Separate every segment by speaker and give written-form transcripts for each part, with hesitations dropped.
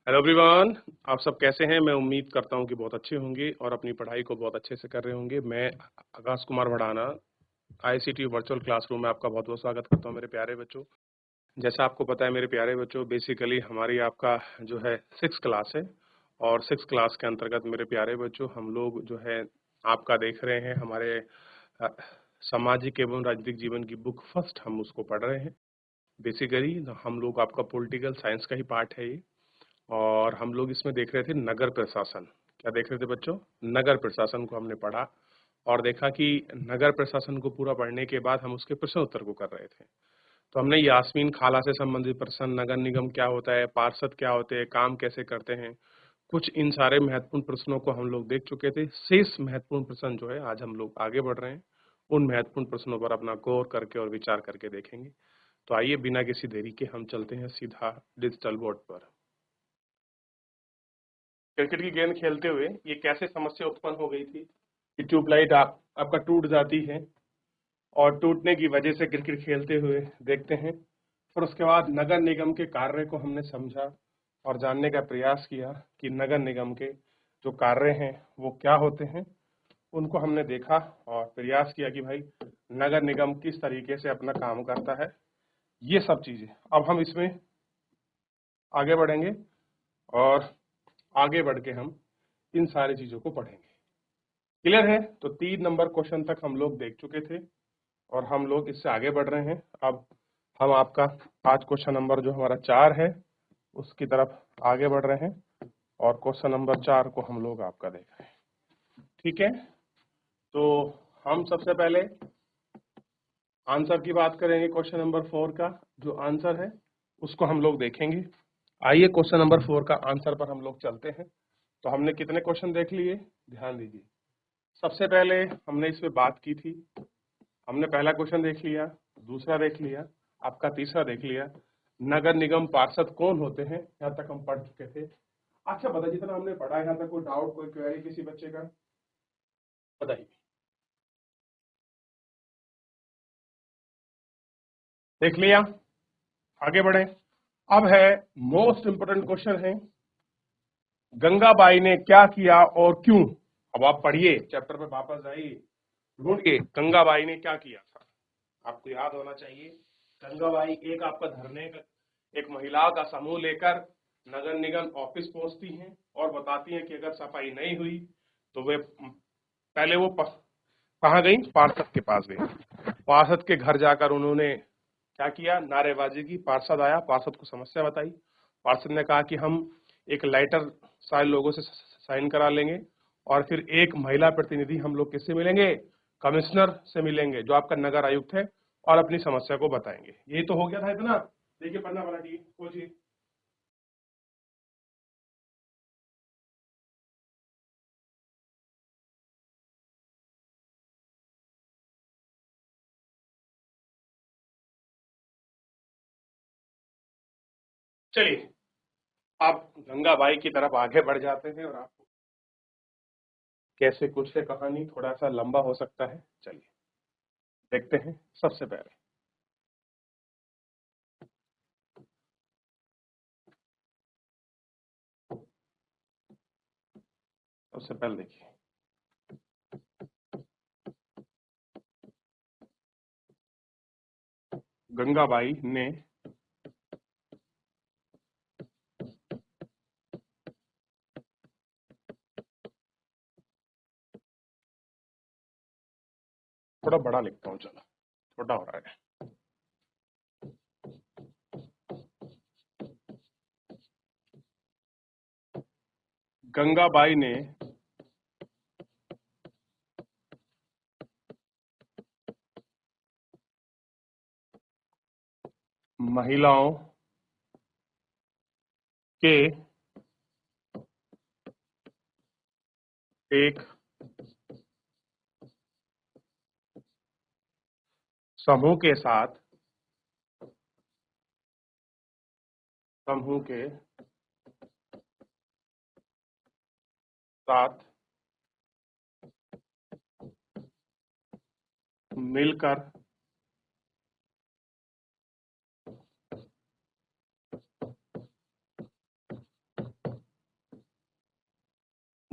Speaker 1: Hello everyone. आप सब कैसे हैं? मैं उम्मीद करता हूं कि बहुत अच्छे होंगे और अपनी पढ़ाई को बहुत अच्छे से कर रहे होंगे। मैं Akash Kumar Bhadana ICT virtual classroom में आपका बहुत बहुत स्वागत करता हूं मेरे प्यारे बच्चों। जैसा आपको पता है मेरे प्यारे बच्चों, बेसिकली हमारी आपका जो है 6th क्लास है और 6th क्लास के अंतर्गत मेरे प्यारे बच्चों हम लोग जो है आपका देख रहे हैं हमारे अ, सामाजिक एवं राजनीतिक जीवन की बुक फर्स्ट हम उसको पढ़ रहे हैं। बेसिकली हम लोग आपका पॉलिटिकल साइंस का ही पार्ट है ये। और हम लोग इसमें देख रहे थे नगर प्रशासन। क्या देख रहे थे बच्चों? नगर प्रशासन को हमने पढ़ा और देखा कि नगर प्रशासन को पूरा पढ़ने के बाद हम उसके प्रश्न उत्तर को कर रहे थे। तो हमने यास्मीन खाला से संबंधित प्रश्न, नगर निगम क्या होता है, पार्षद क्या होते हैं, काम कैसे करते हैं, कुछ इन सारे महत्वपूर्ण प्रश्नों को हम लोग देख चुके थे। शेष महत्वपूर्ण प्रश्न जो है आज हम लोग आगे बढ़ रहे हैं, उन महत्वपूर्ण प्रश्नों पर अपना गौर करके और विचार करके देखेंगे। तो आइए बिना किसी देरी के हम चलते हैं सीधा डिजिटल बोर्ड पर। क्रिकेट की गेंद खेलते हुए ये कैसे समस्या उत्पन्न हो गई थी कि ट्यूबलाइट आपका टूट जाती है और टूटने की वजह से क्रिकेट खेलते हुए देखते हैं। फिर उसके बाद नगर निगम के कार्य को हमने समझा और जानने का प्रयास किया कि नगर निगम के जो कार्य हैं वो क्या होते हैं। उनको हमने देखा और प्रयास किया कि भाई नगर निगम किस तरीके से अपना काम करता है। ये सब चीजें अब हम इसमें आगे बढ़ेंगे और आगे बढ़ के हम इन सारी चीजों को पढ़ेंगे। क्लियर है? तो 3 नंबर क्वेश्चन तक हम लोग देख चुके थे और हम लोग इससे आगे बढ़ रहे हैं। अब हम आपका आज क्वेश्चन नंबर जो हमारा 4 है उसकी तरफ आगे बढ़ रहे हैं और क्वेश्चन नंबर 4 को हम लोग आपका देख रहे हैं। ठीक है, तो हम सबसे पहले आंसर की बात करेंगे। क्वेश्चन नंबर 4 का जो आंसर है उसको हम लोग देखेंगे। आइए क्वेश्चन नंबर 4 का आंसर पर हम लोग चलते हैं। तो हमने कितने क्वेश्चन देख लिए, ध्यान दीजिए। सबसे पहले हमने इस पे बात की थी, हमने पहला क्वेश्चन देख लिया, दूसरा देख लिया, आपका तीसरा देख लिया। नगर निगम पार्षद कौन होते हैं, यहाँ तक हम पढ़ चुके थे। अच्छा बताइए, जितना हमने पढ़ा है यहाँ तक कोई डाउट, कोई क्वेरी किसी बच्चे का? बताइए। देख लिया, आगे बढ़े। अब है मोस्ट इंपोर्टेंट क्वेश्चन है, गंगाबाई ने क्या किया और क्यों। अब आप पढ़िए, चैप्टर पे वापस आइए, ढूंढिए गंगाबाई ने क्या किया था। आपको याद होना चाहिए, गंगाबाई एक आपका धरने का एक महिलाओं का समूह लेकर नगर निगम ऑफिस पहुंचती हैं और बताती हैं कि अगर सफाई नहीं हुई तो वे पहले वो कहाँ गई, पार्षद के पास गई। पार्षद के घर जाकर उन्होंने क्या किया, नारेबाजी की। पार्षद आया, पार्षद को समस्या बताई। पार्षद ने कहा कि हम एक लेटर सारे लोगों से साइन करा लेंगे और फिर एक महिला प्रतिनिधि हम लोग किससे मिलेंगे, कमिश्नर से मिलेंगे जो आपका नगर आयुक्त है, और अपनी समस्या को बताएंगे। यही तो हो गया था इतना। देखिए पढ़ना वाला ठीक खोजिए। चलिए आप गंगाबाई की तरफ आगे बढ़ जाते हैं और आपको कैसे कुछ है कहानी, थोड़ा सा लंबा हो सकता है। चलिए देखते हैं। सबसे पहले देखिए, गंगाबाई ने थोड़ा बड़ा लिखता हूँ, चलो छोटा हो रहा है। गंगाबाई ने महिलाओं के एक समूह के साथ समूह के साथ मिलकर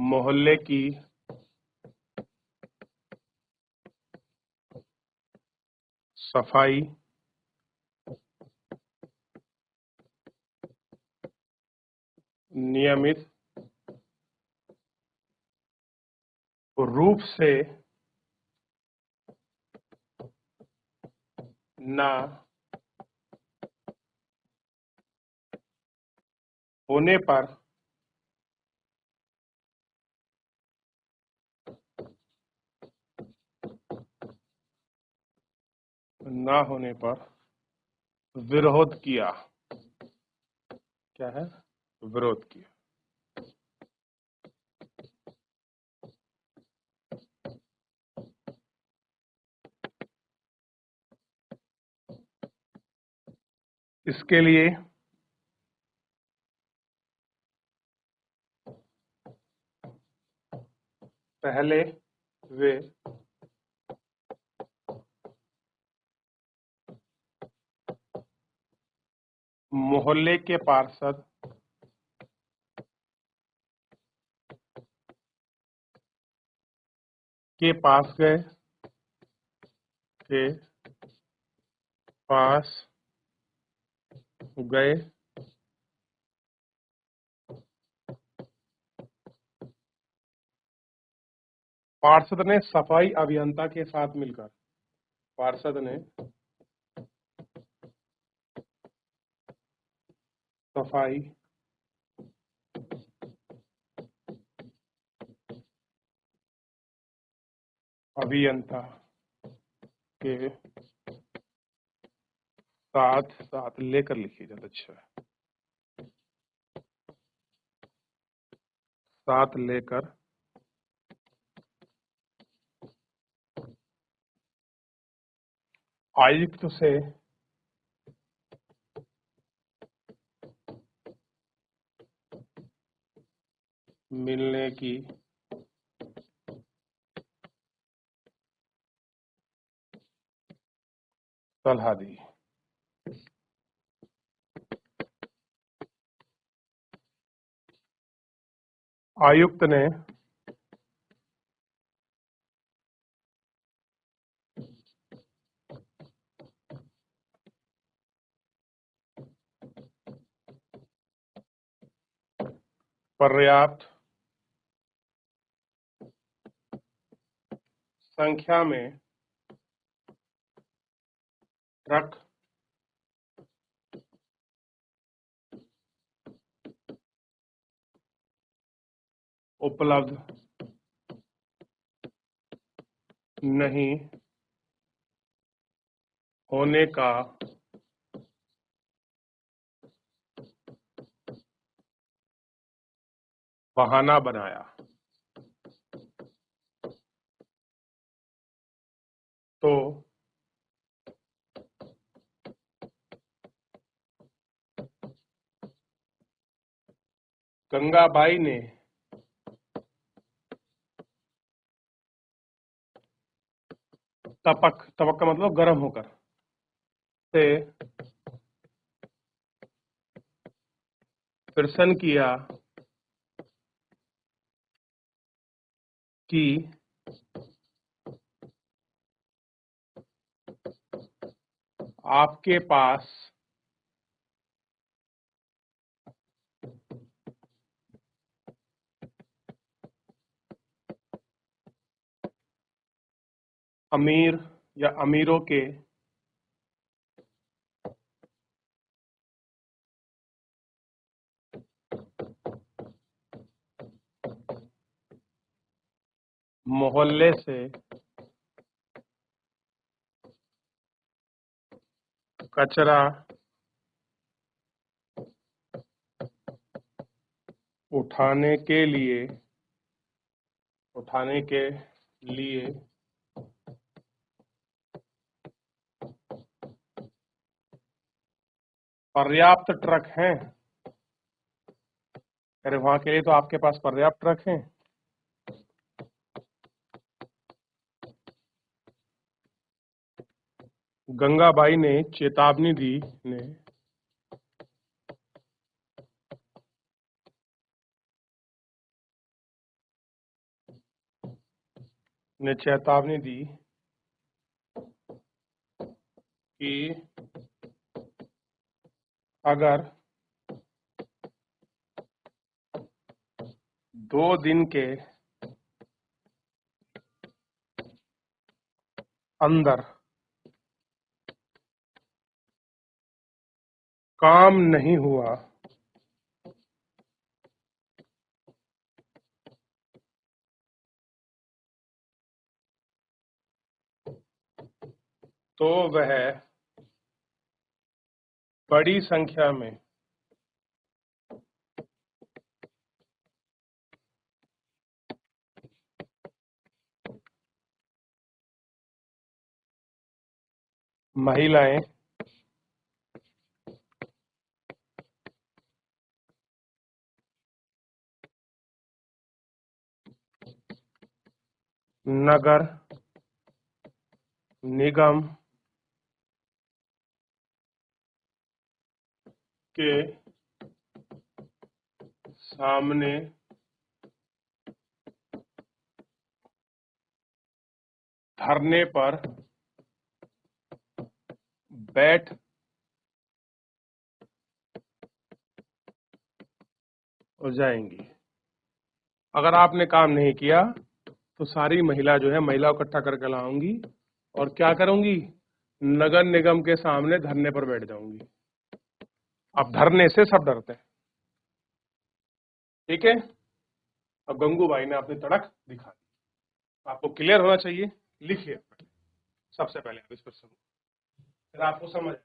Speaker 1: मोहल्ले की सफाई नियमित रूप से न होने पर विरोध किया। क्या है? विरोध किया। इसके लिए पहले वे मोहल्ले के पार्षद के पास गए पार्षद ने सफाई अभियंता के साथ मिलकर सफाई अभियंता के साथ लेकर लिखिए ज्यादा अच्छा है। साथ लेकर आयुक्त से मिलने की सलाह दी। आयुक्त ने पर्याप्त संख्या में ट्रक उपलब्ध नहीं होने का बहाना बनाया। तो गंगाबाई ने तपक का मतलब गर्म होकर से प्रश्न किया कि आपके पास अमीर या अमीरों के मोहल्ले से कचरा उठाने के लिए पर्याप्त ट्रक हैं। अरे वहां के लिए तो आपके पास पर्याप्त ट्रक हैं। गंगाबाई ने चेतावनी दी ने चेतावनी दी कि अगर 2 दिन के अंदर काम नहीं हुआ तो वह बड़ी संख्या में महिलाएं नगर निगम के सामने धरने पर बैठ जाएंगी। अगर आपने काम नहीं किया तो सारी महिला जो है महिला इकट्ठा करके लाऊंगी और क्या करूंगी, नगर निगम के सामने धरने पर बैठ जाऊंगी। अब धरने से सब डरते हैं, ठीक है। अब गंगूबाई ने अपनी तड़क दिखा दी। आपको क्लियर होना चाहिए, लिखिए सबसे पहले आप इस प्रश्न को, फिर आपको समझ।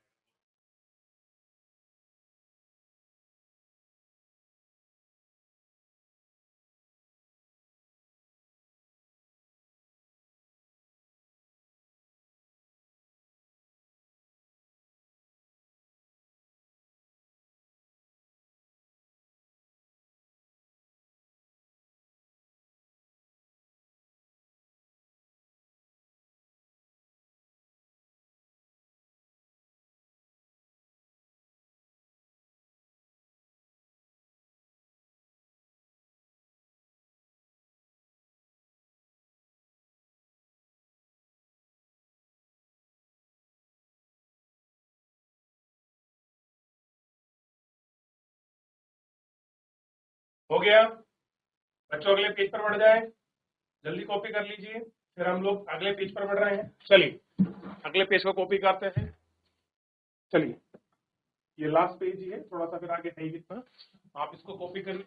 Speaker 1: हो गया बच्चों, अगले पेज पर बढ़ जाए, जल्दी कॉपी कर लीजिए, फिर हम लोग अगले पेज पर बढ़ रहे हैं। चलिए अगले पेज को कॉपी करते हैं। चलिए ये लास्ट पेज ही है, थोड़ा सा फिर आगे है ही कितना, आप इसको कॉपी करिए।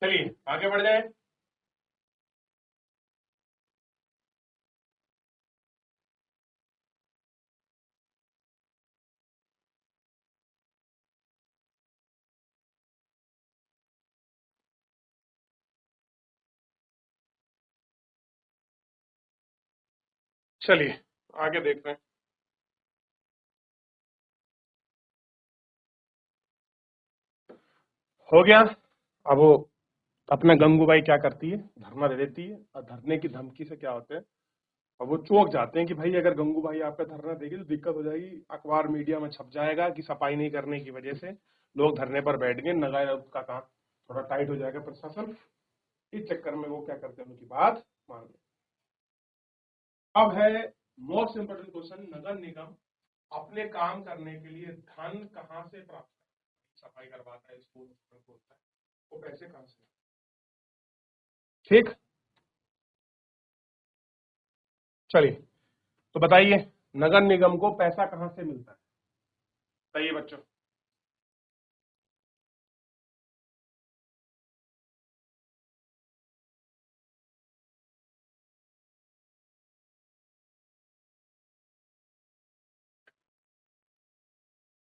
Speaker 1: चलिए आगे बढ़ जाए। चलिए आगे देखते हैं। हो गया। अब वो अपना गंगूबाई क्या करती है, धरना दे देती है, और धरने की धमकी से क्या होता है, और वो चौंक जाते हैं कि भाई अगर गंगू भाई आपका धरना देगी तो दिक्कत हो जाएगी, अखबार मीडिया में छप जाएगा कि सफाई नहीं करने की वजह से लोग धरने पर बैठ गए, नगर का काम थोड़ा टाइट हो जाएगा प्रशासन। इस चक्कर में वो क्या करते हैं, उनकी बात मान लेते। अब है मोस्ट इंपोर्टेंट क्वेश्चन, नगर निगम अपने काम करने के लिए धन कहाँ से प्राप्त करता है? सफाई करवाता है, स्कूल खोलता है, वो पैसे कहाँ से? ठीक, चलिए तो बताइए नगर निगम को पैसा कहाँ से मिलता है? बताइए बच्चों।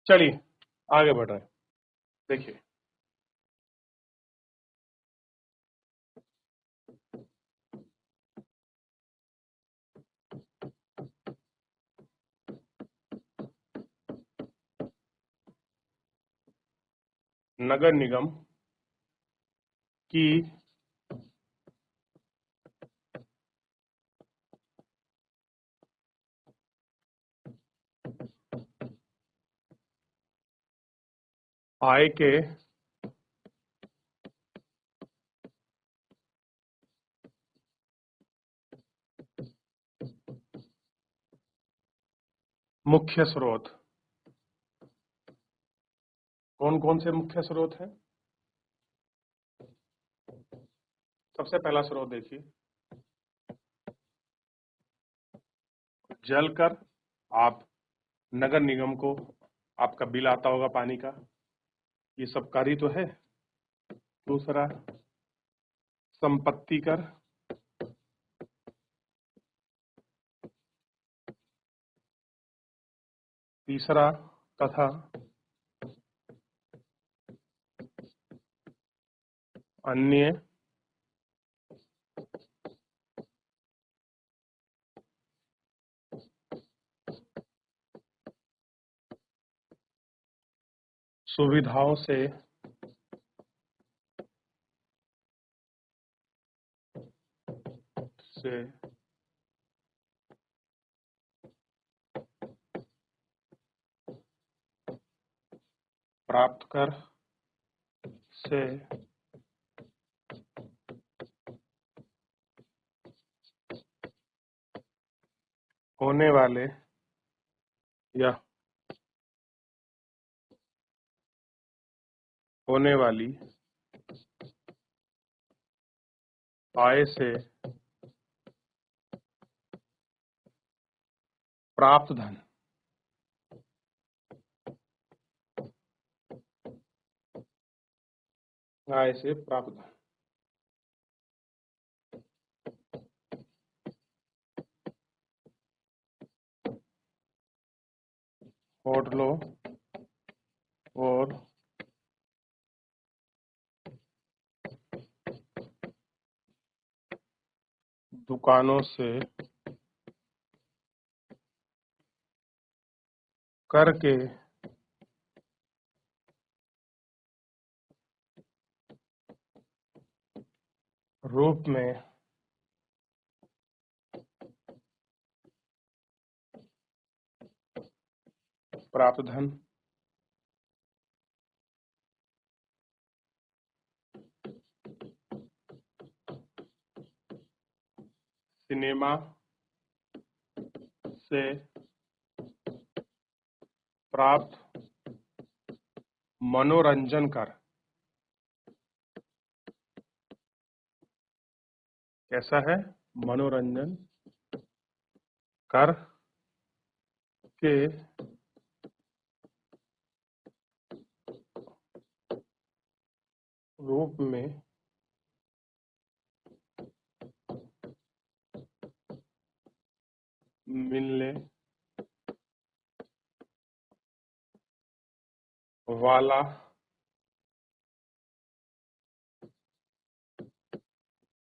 Speaker 1: चलिए आगे बढ़ रहे हैं। देखिए नगर निगम की आय के मुख्य स्रोत कौन कौन से मुख्य स्रोत हैं? सबसे पहला स्रोत देखिए जल कर। आप नगर निगम को आपका बिल आता होगा पानी का, ये सब कर ही तो है। दूसरा संपत्ति कर। तीसरा तथा अन्य सुविधाओं से प्राप्त कर से होने वाले या होने वाली आय से प्राप्त धन। आय से प्राप्त धन। होटलों और दुकानों से कर के रूप में प्राप्त धन। सिनेमा से प्राप्त मनोरंजन कर। कैसा है? मनोरंजन कर के रूप में मिलने वाला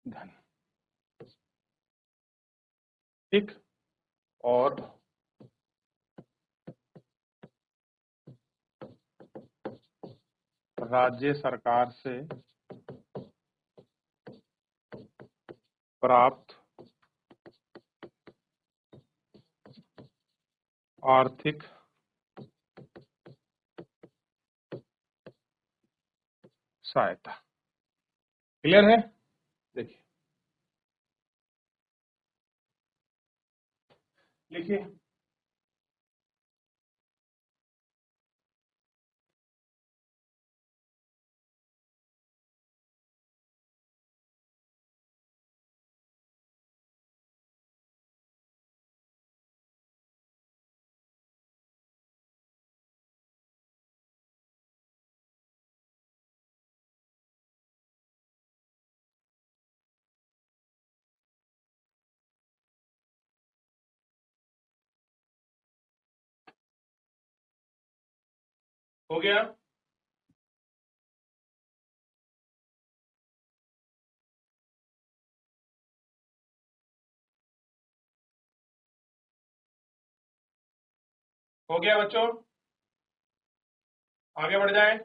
Speaker 1: धन। ठीक, और राज्य सरकार से प्राप्त आर्थिक सहायता। क्लियर है? देखिए, लिखिए। हो गया? हो गया बच्चों? आगे बढ़ जाए।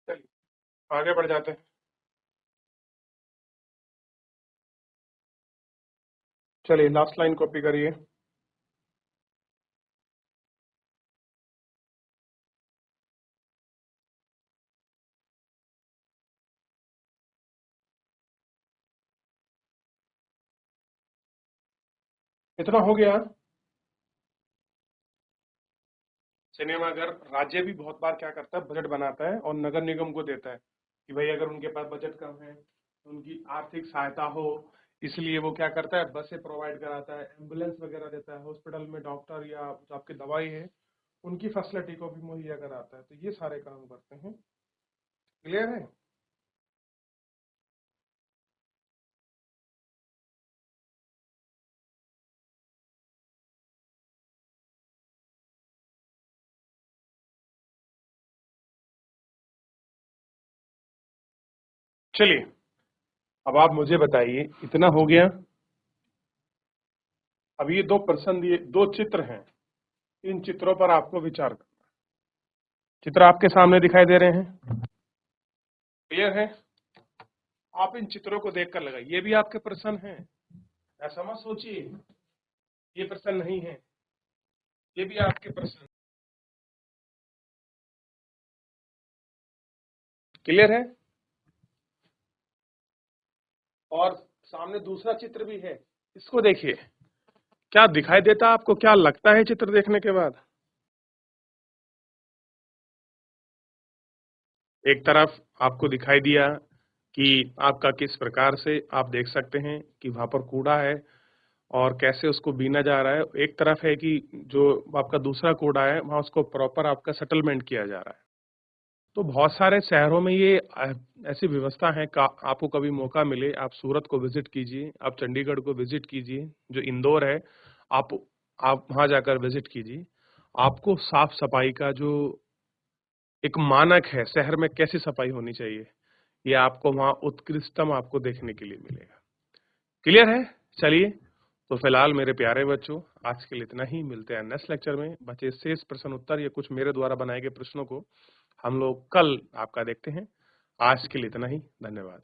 Speaker 1: चलिए आगे बढ़ जाते हैं। चलिए लास्ट लाइन कॉपी करिए। इतना हो गया। सिनेमाघर राज्य भी बहुत बार क्या करता है, बजट बनाता है और नगर निगम को देता है कि भाई अगर उनके पास बजट कम है तो उनकी आर्थिक सहायता हो, इसलिए वो क्या करता है, बसें प्रोवाइड कराता है, एम्बुलेंस वगैरह देता है, हॉस्पिटल में डॉक्टर या जो आपकी दवाई है उनकी फैसिलिटी को भी मुहैया कराता है। तो ये सारे काम करते हैं। क्लियर है? चलिए अब आप मुझे बताइए, इतना हो गया। अब ये दो प्रश्न दिए, दो चित्र हैं, इन चित्रों पर आपको विचार करना। चित्र आपके सामने दिखाई दे रहे हैं। क्लियर है? आप इन चित्रों को देखकर लगाइए। ये भी आपके प्रश्न हैं, ऐसा मत सोचिए ये प्रश्न नहीं है, ये भी आपके प्रश्न। क्लियर है? और सामने दूसरा चित्र भी है, इसको देखिए। क्या दिखाई देता है आपको, क्या लगता है चित्र देखने के बाद? एक तरफ आपको दिखाई दिया कि आपका किस प्रकार से आप देख सकते हैं कि वहां पर कूड़ा है और कैसे उसको बीना जा रहा है। एक तरफ है कि जो आपका दूसरा कूड़ा है वहां उसको प्रॉपर आपका सेटलमेंट किया जा रहा है। तो बहुत सारे शहरों में ये ऐसी व्यवस्था है का आपको कभी मौका मिले आप सूरत को विजिट कीजिए, आप चंडीगढ़ को विजिट कीजिए, जो इंदौर है आप आप वहां जाकर विजिट कीजिए। आपको साफ सफाई का जो एक मानक है शहर में कैसी सफाई होनी चाहिए, ये आपको वहां उत्कृष्टतम आपको देखने के लिए मिलेगा। क्लियर है? चलिए, तो फिलहाल मेरे प्यारे बच्चों आज के लिए इतना ही। मिलते हैं नेक्स्ट लेक्चर में। बचे शेष प्रश्न उत्तर या कुछ मेरे द्वारा बनाए गए प्रश्नों को हम लोग कल आपका देखते हैं। आज के लिए इतना ही। धन्यवाद।